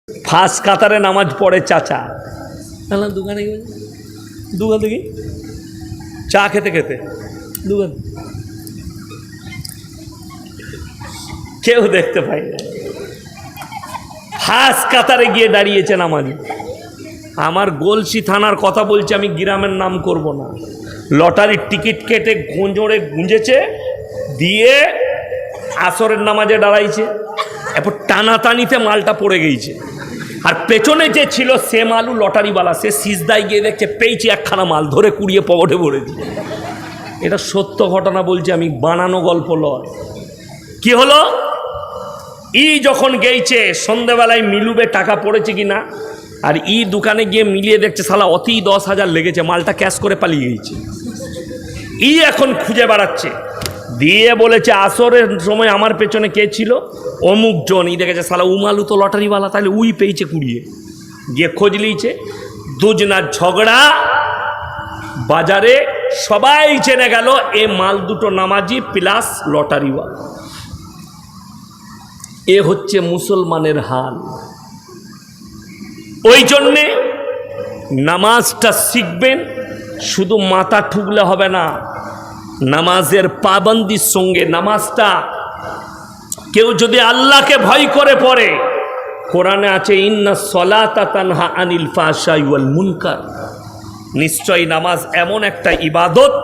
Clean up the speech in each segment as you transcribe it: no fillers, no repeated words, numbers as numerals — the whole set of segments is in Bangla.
ফার্স্ট কাতারে নামাজ পড়ে চাচা, দোকানে দোকান থেকে চা খেতে খেতে দোকান, কেউ দেখতে পাই না। ফার্স্ট কাতারে গিয়ে দাঁড়িয়েছে নামাজ। আমার গলসি থানার কথা বলছে, আমি গ্রামের নাম করব না। লটারির টিকিট কেটে গুঁজোড়ে গুঁজেছে, দিয়ে আসরের নামাজে দাঁড়াইছে। এরপর টানাটানিতে মালটা পড়ে গিয়েছে, আর পেছনে যে ছিল সে মালু লটারিওয়ালা, সে সিজদায় গিয়ে দেখছে পেয়েছি একখানা মাল, ধরে কুড়িয়ে পকেটে ভরেছে। এটা সত্য ঘটনা বলছি আমি, বানানো গল্প লয়। কি হলো, যখন গেইছে সন্ধ্যেবেলায় মিলুবে টাকা পড়েছে কিনা, আর দোকানে গিয়ে মিলিয়ে দেখছে শালা অতি 10,000 লেগেছে, মালটা ক্যাশ করে পালিয়ে গেছে। এখন খুঁজে বেড়াচ্ছে, দিয়ে বলেছে আসরের সময় আমার পেছনে কে ছিল, অমুক জন। দেখেছে শালা উমালু তো লটারিওয়ালা, তাহলে পেয়েছে কুড়িয়ে। গিয়ে খোঁজ লিয়েছে, দুজনার ঝগড়া, বাজারে সবাই জেনে গেল এ মাল দুটো নামাজি প্লাস লটারিওয়ালা। এ হচ্ছে মুসলমানের হাল। ওই জন্যে নামাজটা শিখবেন, শুধু মাথা ঠুকলে হবে না, নামাজের পাবন্দির সঙ্গে নামাজটা। কেউ যদি আল্লাহকে ভয় করে পড়ে, কোরআনে আছে ইন্না সলাতা তানহা আনিল ফাহশাই ওয়াল মুনকার, নিশ্চয়ই নামাজ এমন একটা ইবাদত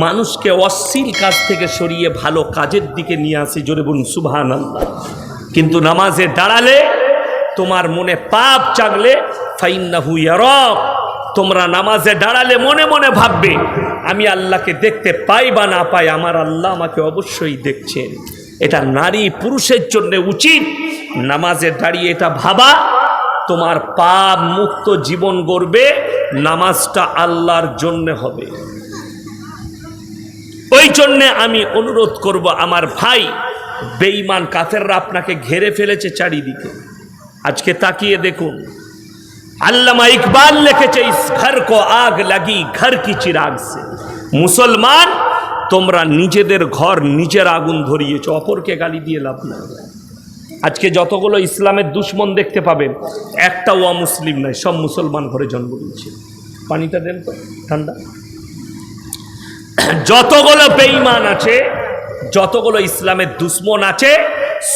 মানুষকে অশ্লীল কাজ থেকে সরিয়ে ভালো কাজের দিকে নিয়ে আসে। জোরে বলুন সুবহানাল্লাহ। কিন্তু নামাজে দাঁড়ালে তোমার মনে পাপ জাগলে ফাইন্নাহু ইয়ারাক, তোমরা নামাজে দাঁড়ালে মনে মনে ভাববে আমি আল্লাহকে দেখতে পাই বা না পাই, আমার আল্লাহ আমাকে অবশ্যই দেখছেন। এটা নারী পুরুষের জন্য উচিত নামাজে দাঁড়িয়ে এটা ভাবা। তোমার পাপ মুক্ত জীবন গড়বে, নামাজটা আল্লাহর জন্য হবে। ওই জন্যে আমি অনুরোধ করব আমার ভাই, বেঈমান কাফেররা আপনাকে ঘেরে ফেলেছে চারিদিকে। আজকে তাকিয়ে দেখুন, আল্লামা ইকবাল লিখেছে ইস ঘর কো আগ লাগি ঘর কি চিরাগ সে। মুসলমান, তোমরা নিজেদের ঘর নিজের আগুন ধরিয়েছ, অপরকে গালি দিয়ে লাভ না। আজকে যতগুলো ইসলামের দুশ্মন দেখতে পাবেন, একটাও অমুসলিম নাই, সব মুসলমান ঘরে জন্ম নিয়েছে। পানিটা দেন তো ঠান্ডা। যতগুলো বেঈমান আছে, যতগুলো ইসলামের দুশ্মন আছে,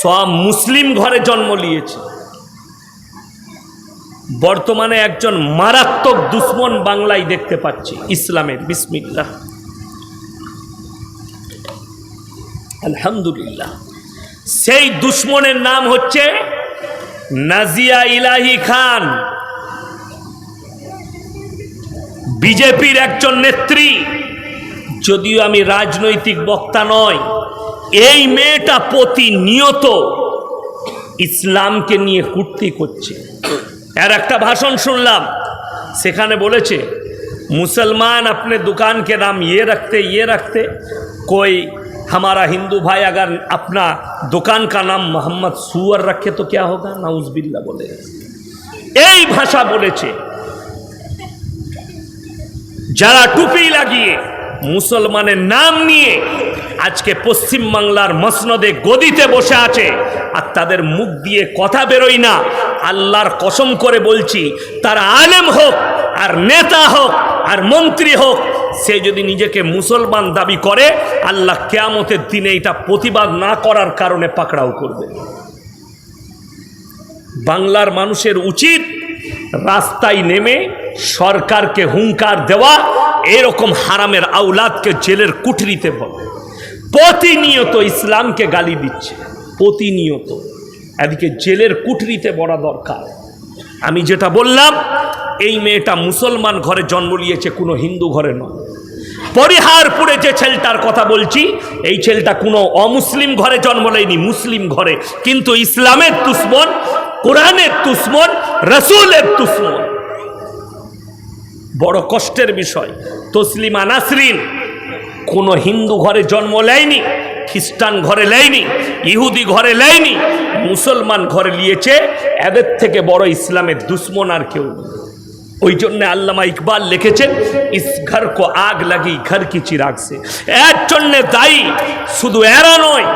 সব মুসলিম ঘরে জন্ম নিয়েছে। বর্তমানে একজন মারাত্মক দুশ্মন বাংলায় দেখতে পাচ্ছি ইসলামের। বিসমিল্লাহ, আলহামদুলিল্লাহ। সেই দুশ্মনের নাম হচ্ছে নাজিয়া ইলাহি খান, বিজেপির একজন নেত্রী। যদিও আমি রাজনৈতিক বক্তা নয়, এই মেয়েটা প্রতিনিয়ত ইসলামকে নিয়ে কূটতি করছে। এর একটা ভাষণ শুনলাম, সেখানে বলেছে मुसलमान अपने दुकान के नाम ये रखते कोई हमारा हिंदू भाई अगर अपना दुकान का नाम मोहम्मद सुअर रखे तो क्या होगा, नाउज़ुबिल्लाह बोले। এই ভাষা বলেছে যারা টুপি লাগিয়ে মুসলমানের নাম নিয়ে আজকে পশ্চিম বাংলার মসনদে গদিতে বসে আছে, আর তাদের মুখ দিয়ে কথা বেরোয় না। আল্লাহর কসম করে বলছি, তারা আলেম হোক আর নেতা হোক আর মন্ত্রী হোক, সে যদি নিজেকে মুসলমান দাবি করে, আল্লাহ কিয়ামতের দিনে এটা প্রতিবাদ না করার কারণে পাকড়াও করবে। বাংলার মানুষের উচিত রাস্তায় নেমে সরকারকে হুঙ্কার দেওয়া, এরকম হারামের আওলাদকে জেলের কুঠরিতে বলে। প্রতিনিয়ত ইসলামকে গালি দিচ্ছে, প্রতিনিয়ত। এদিকে জেলের কুঠরিতে বড়া দরকার। আমি যেটা বললাম, এই মেয়েটা মুসলমান ঘরে জন্ম নিয়েছে, কোনো হিন্দু ঘরে নয়। পরিহারপুরে যে ছেলেটার কথা বলছি, এই ছেলেটা কোনো অমুসলিম ঘরে জন্ম নেয়নি, মুসলিম ঘরে। কিন্তু ইসলামের দুশ্মন, কোরআনের দুশ্মন, রাসূলের দুশ্মন। বড় কষ্টের বিষয়, তসলিমা নাসরিন কোনো হিন্দু ঘরে জন্ম নেয়নি, খ্রিস্টান ঘরে নেয়নি, ইহুদি ঘরে নেয়নি, মুসলমান ঘরে নিয়েছে। এদের থেকে বড় ইসলামের দুশ্মন আর কেউ নেই। ওই জন্য আল্লামা ইকবাল লিখেছেন ইস ঘর কো আগ লাগি ঘর কি চিরাগ সে। এর জন্য দায়ী শুধু এরা নয়,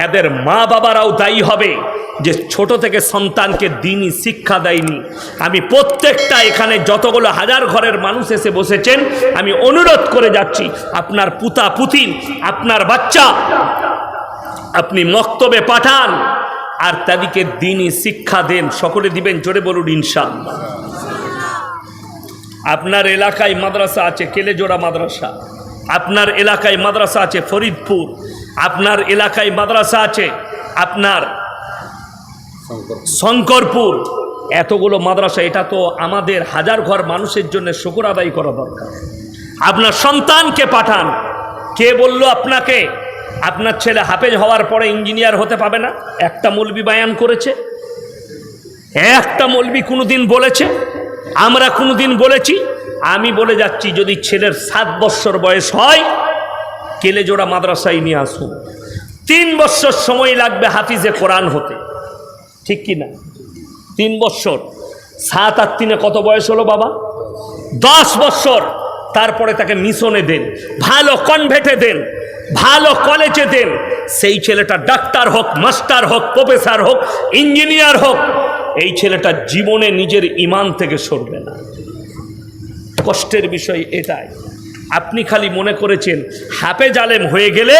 এদের মা বাবারাও দায়ী হবে যে ছোট থেকে সন্তানকে দ্বীনি শিক্ষা দেয়নি। আমি প্রত্যেকটা এখানে যতগুলো হাজার ঘরের মানুষ এসে বসেছেন, আমি অনুরোধ করে যাচ্ছি, আপনার পুতা পুতি, আপনার বাচ্চা আপনি মক্তবে পাঠান আর তাদেরকে দ্বীনি শিক্ষা দেন। সকলে দিবেন? জোরে বলুন ইনশাআল্লাহ। আপনার এলাকায় মাদ্রাসা আছে, কেলেজোড়া মাদ্রাসা। আপনার এলাকায় মাদ্রাসা আছে ফরিদপুর। আপনার এলাকায় মাদ্রাসা আছে আপনার শঙ্করপুর। এতগুলো মাদ্রাসা, এটা তো আমাদের হাজার ঘর মানুষের জন্য শুকর আদায় করা দরকার। আপনার সন্তানকে পাঠান। কে বলল আপনাকে আপনার ছেলে হাফেজ হওয়ার পরে ইঞ্জিনিয়ার হতে পাবে না? একটা মৌলবি বায়ান করেছে? একটা মৌলবি কোনোদিন বলেছে? আমরা কোনোদিন বলেছি? আমি বলে যাচ্ছি, যদি ছেলের 7 বছর বয়স হয়, কেলেজোড়া মাদ্রাসায় নিয়ে আসুন। 3 বছর সময় লাগবে হাফিজে কোরআন হতে, ঠিক কি না? 3 বছর। 7 আর 3 কত বয়স হলো বাবা? 10 বছর। তারপরে তাকে মিশনে দেন, ভালো কনভেন্টে দেন, ভালো কলেজে দেন। সেই ছেলেটা ডাক্তার হোক, মাস্টার হোক, প্রফেসর হোক, ইঞ্জিনিয়ার হোক, এই ছেলেটা জীবনে নিজের ঈমান থেকে সরবে না। কষ্টের বিষয় এটাই। আপনি খালি মনে করেছেন হাফেজ আলেম হয়ে গেলে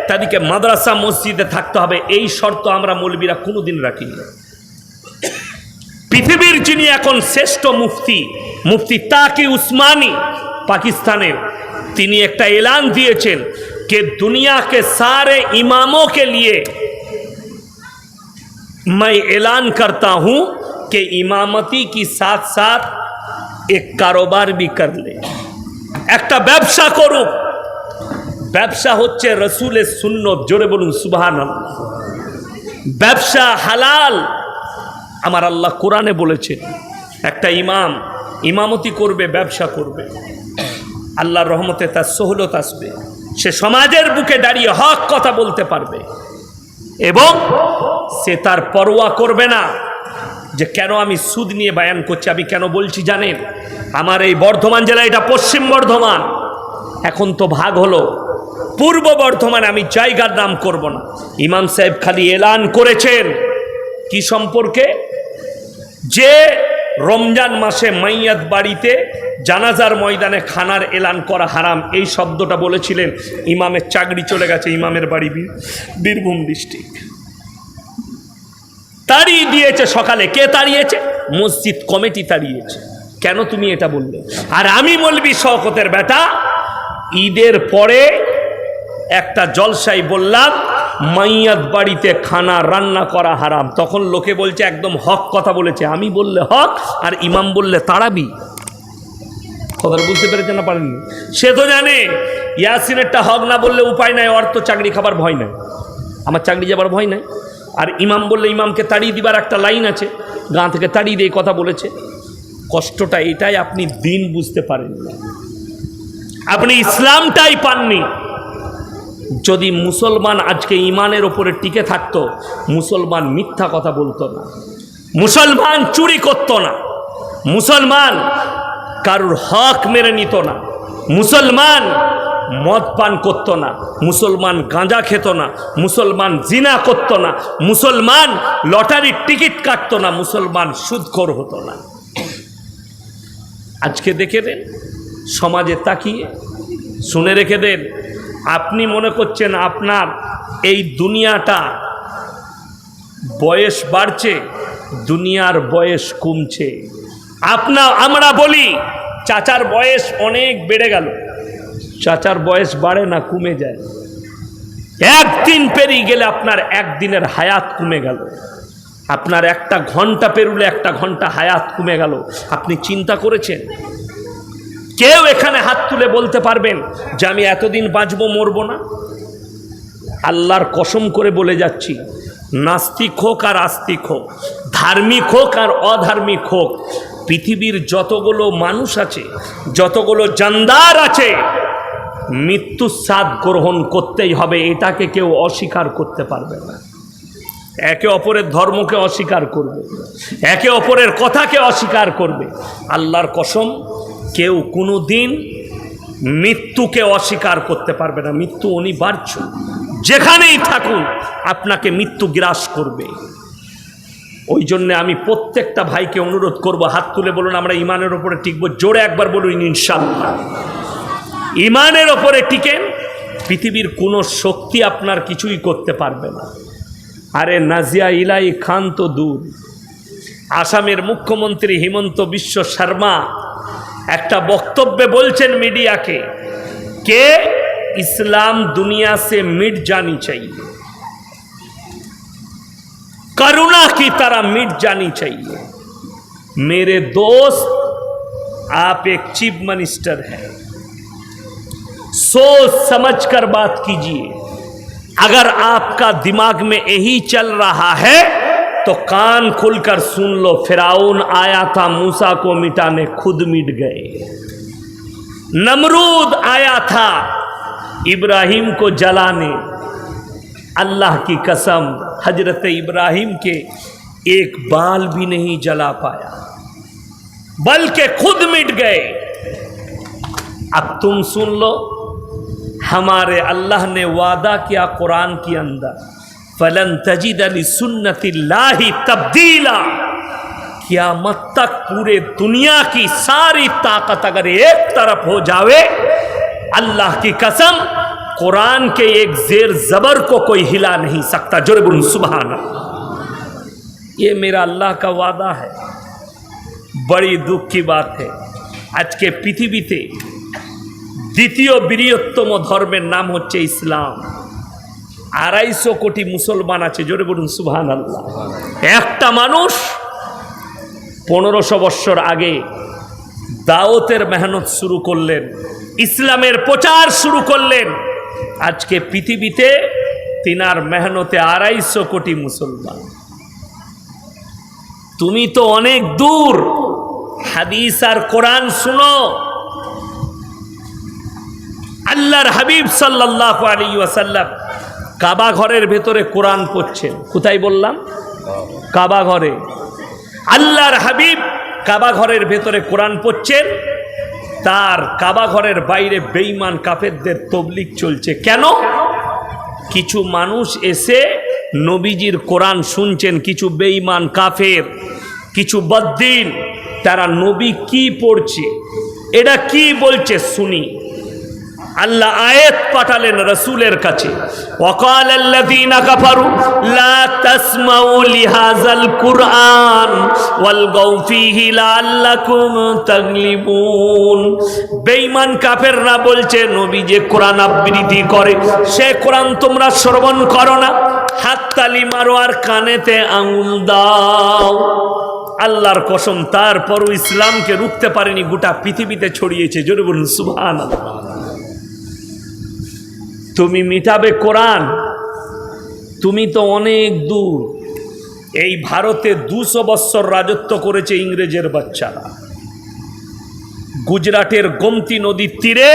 তাদেরকে মাদ্রাসা মসজিদে থাকতে হবে, এই শর্ত আমরা মৌলবীরা কোনোদিন রাখিনি। পৃথিবীর যিনি এখন শ্রেষ্ঠ মুফতি, মুফতি তাকি উসমানী পাকিস্তানের, তিনি একটা এলান দিয়েছেন कि दुनिया के सारे इमामों के लिए मैं ऐलान करता हूं कि इमामती की साथ साथ एक कारोबार भी कर ले, একটা ব্যবসা করুক। ব্যবসা হচ্ছে রসুলের সুন্নত। জোরে বলুন সুবহানাল্লাহ। ব্যবসা হালাল। আমার আল্লাহ কোরআনে বলেছেন একটা ইমাম ইমামতি করবে, ব্যবসা করবে, আল্লাহর রহমতে তার সহলত আসবে। সে সমাজের বুকে দাঁড়িয়ে হক কথা বলতে পারবে এবং সে তার পরোয়া করবে না যে কেন আমি সুদ নিয়ে বায়ান করছি। আমি কেন বলছি জানেন? আমার এই বর্ধমান জেলা, এটা পশ্চিম বর্ধমান, এখন তো ভাগ হলো। পূর্ব বর্ধমানে, আমি জায়গার নাম করব না, ইমাম সাহেব খালি এলান করেছেন কি সম্পর্কে? যে রমজান মাসে মাইয়াত বাড়িতে জানাজার ময়দানে খানার এলান করা হারাম, এই শব্দটা বলেছিলেন। ইমামের চাকরি চলে গেছে, ইমামের বাড়ি বীরভূম ডিস্ট্রিক্ট। তাড়িয়ে দিয়েছে সকালে। কে তাড়িয়েছে? মসজিদ কমিটি তাড়িয়েছে। কেন তুমি এটা বললে? আর আমি মৌলভী শওকতের বেটা ঈদের পরে একটা জলসায় বললাম মাইয়াত বাড়িতে খানা রান্না করা হারাম। তখন লোকে বলছে একদম হক কথা বলেছে। আমি বললে হক আর ইমাম বললে তাড়াবি। কথাটা বুঝতে পেরেছে না পারেননি? সে তো জানে ইয়াসিনেরটা হক না বললে উপায় নাই, ওর তো চাকরি খাবার ভয় নাই, আমার চাকরি যাবার ভয় নাই। আর ইমাম বললে ইমামকে তাড়িয়ে দিবার একটা লাইন আছে, গাঁ থেকে তাড়িয়ে দিয়ে কথা বলেছে। কষ্টটা এটাই, আপনি দিন বুঝতে পারেননি, আপনি ইসলামটাই পাননি। যদি মুসলমান আজকে ইমানের ওপরে টিকে থাকতো, মুসলমান মিথ্যা কথা বলতো না, মুসলমান চুরি করতো না, মুসলমান কারুর হক মেরে নিত না, মুসলমান মদ পান করতো না, মুসলমান গাঁজা খেত না, মুসলমান জিনা করতো না, মুসলমান লটারির টিকিট কাটতো না, মুসলমান সুদখোর হতো না। আজকে দেখে দেন সমাজে তাকিয়ে, শুনে রেখে দেন। আপনি মনে করছেন আপনার এই দুনিয়াটা বয়স বাড়ছে, দুনিয়ার বয়স কমছে। আমরা বলি চাচার বয়স অনেক বেড়ে গেল, চাচার বয়স বাড়ে না, কমে যায়। একদিন পেরিয়ে গেলে আপনার একদিনের হায়াত কমে গেল, আপনার একটা ঘন্টা পেরুলে একটা ঘন্টা হায়াত কমে গেল। আপনি চিন্তা করেছেন? কেউ এখানে হাত তুলে বলতে পারবেন যে আমি এতদিন বাঁচবো, মরবো না? আল্লাহর কসম করে বলে যাচ্ছি, নাস্তিক হোক আর আস্তিক হোক, ধার্মিক হোক আর অধার্মিক হোক, পৃথিবীর যতগুলো মানুষ আছে, যতগুলো জানদার আছে, মৃত্যুর স্বাদ গ্রহণ করতেই হবে। এটাকে কেউ অস্বীকার করতে পারবে না। একে অপরের ধর্মকে অস্বীকার করবে, একে অপরের কথাকে অস্বীকার করবে। আল্লাহর কসম, কেউ কোনো দিন মৃত্যুকে অস্বীকার করতে পারবে না। মৃত্যু অনিবার্য, যেখানেই থাকুন আপনাকে মৃত্যু গ্রাস করবে। ওই জন্যে আমি প্রত্যেকটা ভাইকে অনুরোধ করব, হাত তুলে বলুন আমরা ইমানের ওপরে টিকবো। জোরে একবার বলুন ইনশাআল্লাহ। ইমানের ওপরে টিকেন, পৃথিবীর কোনো শক্তি আপনার কিছুই করতে পারবে না। আরে নাজিয়া ইলাই খান তো দূর, আসামের মুখ্যমন্ত্রী হিমন্ত বিশ্ব শর্মা একটা বক্তব্যে বলছেন মিডিয়াকে, কে इस्लाम दुनिया से मिट जानी चाहिए, करुणा की तरह मिट जानी चाहिए। मेरे दोस्त, आप एक चीफ मिनिस्टर हैं, सोच समझ कर बात कीजिए। अगर आपका दिमाग में यही चल रहा है तो कान खुलकर सुन लो, फिराउन आया था मूसा को मिटाने, खुद मिट गए। नमरूद आया था इब्राहिम को जलाने, अल्लाह की कसम हजरत इब्राहिम के एक बाल भी नहीं जला पाया, बल्कि खुद मिट गए। अब तुम सुन लो, हमारे अल्लाह ने वादा किया कुरान के अंदर, फलन तजिद लिसुन्नतिल्लाहि तब्दीला, क़यामत तक पूरे दुनिया की सारी ताकत अगर एक तरफ हो जावे, अल्लाह की कसम कुरान के एक जेर जबर को कोई हिला नहीं सकता। जोरे बोलूं सुभान अल्लाह। ये मेरा अल्लाह का वादा है। बड़ी दुख की बात है, आज के पृथ्वीते द्वितीय बृहत्तम धर्मेर नाम होच्छे इस्लाम। 250 कोटी मुसलमान आछे। जोरे बोलूं सुभान अल्लाह। एकटा मानुष 1500 বছর আগে দাওয়াতের মেহনত শুরু করলেন, ইসলামের প্রচার শুরু করলেন। আজকে পৃথিবীতে তিনার মেহনতে 250 কোটি মুসলমান। তুমি তো অনেক দূর, হাদিস আর কোরআন শুনো। আল্লাহর হাবিব সাল্লাল্লাহু আলাইহি ওয়াসাল্লাম কাবা ঘরের ভেতরে কোরআন পড়ছেন। কোথায় বললাম? কাবা ঘরে। আল্লাহর হাবিব কাবা ঘরের ভেতরে কোরআন পড়ছেন, তার কাবা ঘরের বাইরে বেঈমান কাফেরদের তবলিগ চলছে। কেন? কিছু মানুষ এসে নবীজির কোরআন শুনছেন, কিছু বেঈমান কাফের, কিছু বদ্দিন, তারা নবী কি পড়ছে, এটা কি বলছে শুনি। আল্লাহ আয়াত পাঠালেন রাসূলের কাছে, ওয়াকাল আল্লাযীনা কাফারু লা তাসমাউ লিহাযাল কুরআন ওয়ালগাউ ফীহি লাআল্লাকুম তাগলিবুন। বেঈমান কাফেররা বলছে নবী যে কোরআন আবৃত্তি করে, সে কোরআন তোমরা শ্রবণ করো না, হাততালি মারো আর কানেতে আঙুল দাও। আল্লাহর কসম, তারপরও ইসলামকে রুখতে পারেনি, গোটা পৃথিবীতে ছড়িয়েছে। জোরে বলুন সুবহানাল্লাহ। তুমি মিটাবে কোরআন, তুমি তো অনেক দূর। এই ভারতে 200 বছর রাজত্ব করেছে ইংরেজের বাচ্চারা। গুজরাটের গোমতী নদীর তীরে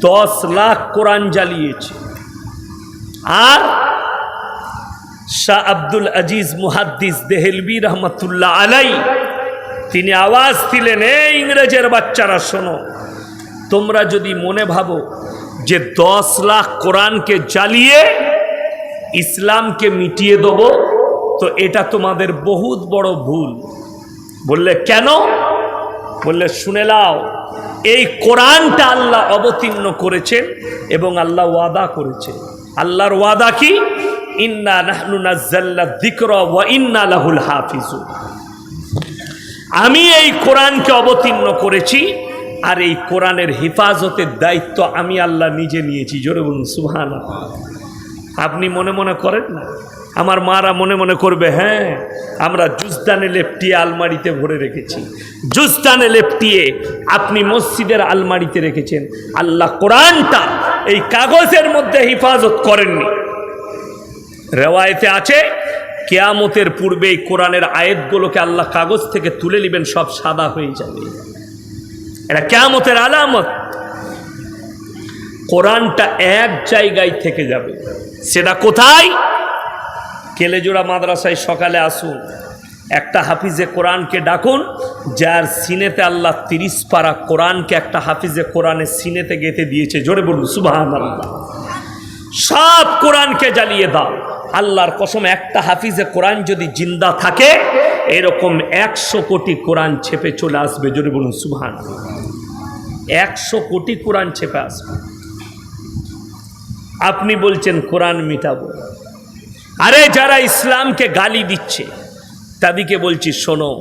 10 লাখ কোরআন জ্বালিয়েছে। আর শাহ আব্দুল আজিজ মুহাদ্দিস দেহলভী রহমতুল্লাহ আলাই তিনি আওয়াজ দিলেন, এই ইংরেজের বাচ্চারা শোনো, তোমরা যদি মনে ভাবো যে 10 লাখ কোরআনকে জ্বালিয়ে ইসলামকে মিটিয়ে দেব, তো এটা তোমাদের বহুত বড় ভুল। বললে কেন? বললে শুনে নাও, এই কোরআনটা আল্লাহ অবতীর্ণ করেছেন এবং আল্লাহ ওয়াদা করেছেন। আল্লাহর ওয়াদা কি? ইন্না নাহনু নাযালনা যিকরা ওয়া ইন্না লাহুল হাফিজুন। আমি এই কোরআনকে অবতীর্ণ করেছি আর এই কোরআনের হেফাজতের দায়িত্ব আমি আল্লাহ নিজে নিয়েছি। জোরে বলুন সুবহানাল্লাহ। আপনি মনে মনে করেন না, আমার মারা মনে মনে করবে হ্যাঁ আমরা জুজদানে লেপটিয়ে আলমারিতে ভরে রেখেছি। জুজদানে লেপটিয়ে আপনি মসজিদের আলমারিতে রেখেছেন, আল্লাহ কোরআনটা এই কাগজের মধ্যে হেফাজত করেননি। রেওয়ায়েতে আছে কিয়ামতের পূর্বে এই কোরআনের আয়াতগুলোকে আল্লাহ কাগজ থেকে তুলে নেবেন, সব সাদা হয়ে যাবে। এটা কিয়ামতের আলামত। কোরআনটা এক জায়গায় থেকে যাবে। সেটা কোথায়? কেলেজোড়া মাদ্রাসায় সকালে আসুন, একটা হাফিজে কোরআনকে ডাকুন, যার সিনেতে আল্লাহ 30 পারা কোরআনকে একটা হাফিজে কোরআনের সিনেতে গেঁথে দিয়েছে। জোরে বলুন সুবহানাল্লাহ। সব কোরআনকে জ্বালিয়ে দাও। আল্লাহর কসম, একটা হাফিজে কোরআন যদি জিন্দা থাকে এরকম 100 কোটি কোরআন ছেপে চলে আসবে। যদি বলুন সুবহানাল্লাহ। 100 কোটি কোরআন ছেপে আসবে। আপনি বলছেন কোরআন মিটাবো। আরে যারা ইসলামকে গালি দিচ্ছে তাদেরকে বলছি, শোনো,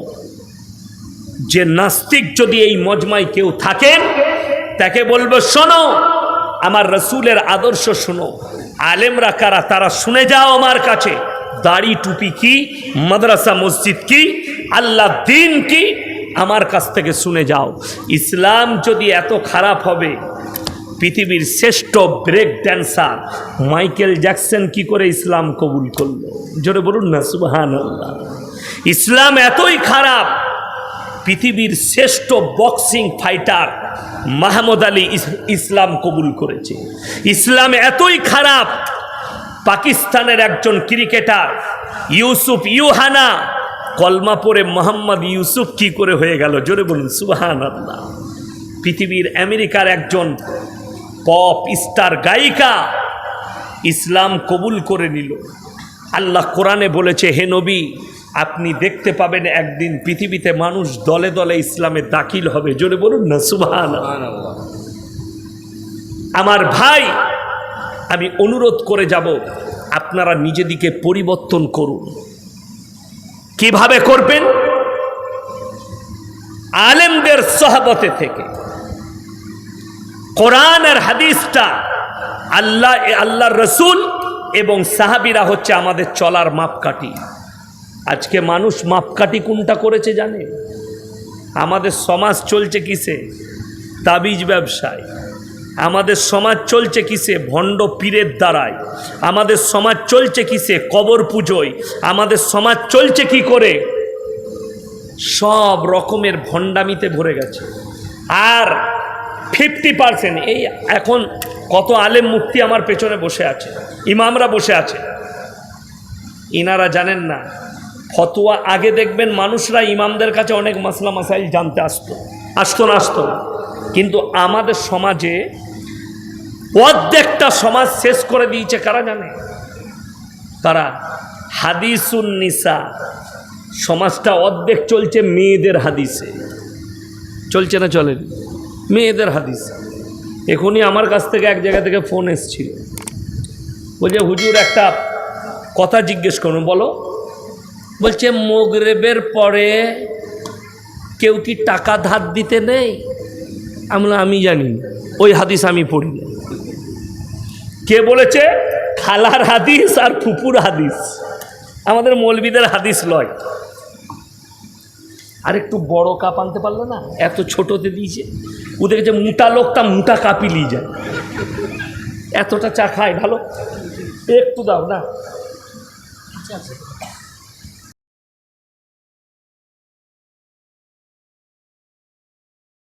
যে নাস্তিক যদি এই মজমায় কেউ থাকেন তাকে বলবো, শোনো আমার রসুলের আদর্শ শোনো। আলেমরা কারা তারা শুনে যাও আমার কাছে। দাড়ি টুপি কি, মাদ্রাসা মসজিদ কি, আল্লাহ দিন কি, আমার কাছ থেকে শুনে যাও। ইসলাম যদি এত খারাপ হবে, পৃথিবীর শ্রেষ্ঠ ব্রেক ড্যান্সার মাইকেল জ্যাকসন কি করে ইসলাম কবুল করলো? জোরে বলুন না সুবহানাল্লাহ। ইসলাম এতই খারাপ, পৃথিবীর শ্রেষ্ঠ বক্সিং ফাইটার মাহমুদ আলী ইসলাম কবুল করেছে। ইসলাম এতই খারাপ, পাকিস্তানের একজন ক্রিকেটার ইউসুফ ইউহানা কলমা পড়ে মোহাম্মদ ইউসুফ কি করে হয়ে গেল? জোরে বলুন সুবহানাল্লাহ। পৃথিবীর আমেরিকার একজন পপ স্টার গায়িকা ইসলাম কবুল করে নিল। আল্লাহ কোরআনে বলেছে, হে নবী, আপনি দেখতে পাবেন একদিন পৃথিবীতে মানুষ দলে দলে ইসলামে দাখিল হবে। জোরে বলুন না সুবহানাল্লাহ। আমার ভাই, আমি অনুরোধ করে যাব, আপনারা নিজেদিকে পরিবর্তন করুন। কিভাবে করবেন? আলেমদের সহবতে থেকে কোরআন আর হাদিসটা, আল্লাহর রসুল এবং সাহাবীরা হচ্ছে আমাদের চলার মাপকাঠি। আজকে মানুষ মাপকাঠি কোনটা করেছে জানে? আমাদের সমাজ চলছে কিসে? তাবিজ ব্যবসায়। আমাদের সমাজ চলছে কিসে? ভণ্ড পীরের দ্বারায়। আমাদের সমাজ চলছে কিসে? কবর পুজোয়। আমাদের সমাজ চলছে কি করে? সব রকমের ভণ্ডামিতে ভরে গেছে। আর 50% এই এখন কত আলেম মুফতি আমার পেছনে বসে আছে, ইমামরা বসে আছে, ইনারা জানেন না ফতোয়া। আগে দেখবেন মানুষরা ইমামদের কাছে অনেক মাসলা মাসাইল জানতে আসতো না। কিন্তু আমাদের সমাজে অর্ধেকটা সমাজ শেষ করে দিয়েছে কারা জানে? কারা? হাদিসুন নিসা। সমাজটা অর্ধেক চলছে মেয়েদের হাদিসে। চলছে না চলেন? মেয়েদের হাদিস। এখনই আমার কাছ থেকে এক জায়গা থেকে ফোন এসেছিল, বলছে হুজুর একটা কথা জিজ্ঞেস করুন। বলো। বলছে মাগরিবের পরে কেউ কি টাকা ধার দিতে নেই? আমি জানি, ওই হাদিস আমি পড়ি না। কে বলেছে? খালার হাদিস আর ফুপুর হাদিস, আমাদের মৌলবীদের হাদিস লয়। আর একটু বড় কাপ আনতে পারলো না, এত ছোটতে দিয়েছে। ওদের যে মোটা লোকটা মোটা কাপই নিয়ে যায়, এতটা চা খায় ভালো, একটু দাও না।